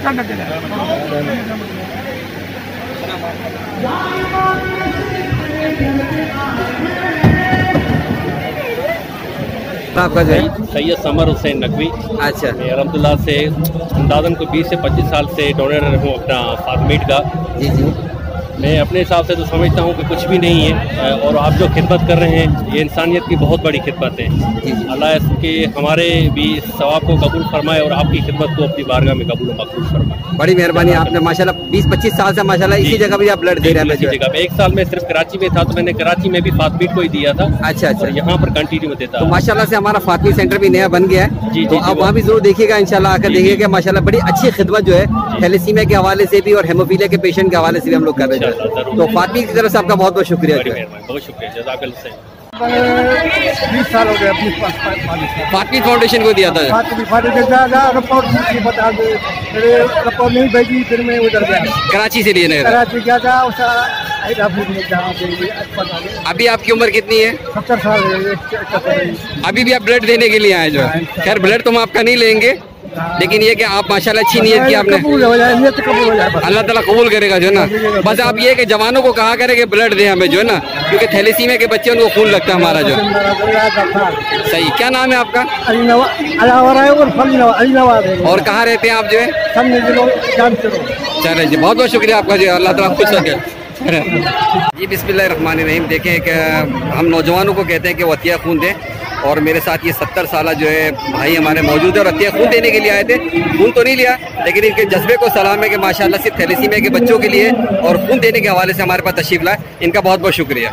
आपका जो है सैयद समर हुसैन नकवी। अच्छा, मैं अलहमदुल्ला से अंदाज़न को 20 से 25 साल से डोनर हूँ अपना फातमीट का। जी जी। मैं अपने हिसाब से तो समझता हूँ कि कुछ भी नहीं है, और आप जो खिदमत कर रहे हैं ये इंसानियत की बहुत बड़ी खिदमत है। अल्लाह के हमारे भी सवाब को कबूल फरमाए और आपकी खिदमत को अपनी बारगाह में कबूल मकबूल फरमाए। बड़ी मेहरबानी, आपने माशाल्लाह 20-25 साल से माशाल्लाह इसी जगह भी आप ब्लड दे रहे हैं। इसी जगह पे 1 साल में सिर्फ कराची में था, तो मैंने कराची में भी फातमीट को ही दिया था। अच्छा अच्छा, यहाँ पर कंटिन्यू में देता। तो माशाल्लाह से हमारा फातमीट सेंटर भी नया बन गया है। जी, तो आप वहाँ भी जरूर देखिएगा, इंशाल्लाह आकर देखिएगा। माशाल्लाह बड़ी अच्छी खिदमत जो है थैलेसीमिया के हवाले से भी और हेमोफीलिया के पेशेंट के हवाले से भी हम लोग कर रहे हैं। तो फातमीट की तरफ से आपका बहुत बहुत शुक्रिया। बहुत शुक्रिया, जज़ाकल्लाह। 20 साल हो गए अपनी फातमीट फाउंडेशन को दिया था। रिपोर्ट नहीं भेजी, फिर मैं उधर गया, कराची से लिए कराची गया था। अभी आपकी उम्र कितनी है? 70 साल। अभी भी आप ब्लड देने के लिए आए जो है। खैर ब्लड तो हम आपका नहीं लेंगे, लेकिन ये कि आप माशाल्लाह अच्छी नीयत की आपने, अल्लाह ताला कबूल करेगा जो है ना। बस आप ये कि जवानों को कहा करें कि ब्लड दें हमें जो है ना, क्योंकि थैलेसीमिया के बच्चे उनको खून लगता है हमारा जो। सही, क्या नाम है आपका? और कहाँ रहते हैं आप जो है? चले जी, बहुत बहुत शुक्रिया आपका जो है, अल्लाह ताला खुश रखे। जी बिस्मिल्लाहिर्रहमानिर्रहीम। देखें कि हम नौजवानों को कहते हैं कि वो अतिया खून दें, और मेरे साथ ये 70 साल जो है भाई हमारे मौजूद है और अतिया खून देने के लिए आए थे। खून तो नहीं लिया, लेकिन इनके जज्बे को सलाम है कि माशाल्लाह सिर्फ थैलेसीमिया के बच्चों के लिए और खून देने के हवाले से हमारे पास तशरीफ लाए। इनका बहुत बहुत शुक्रिया।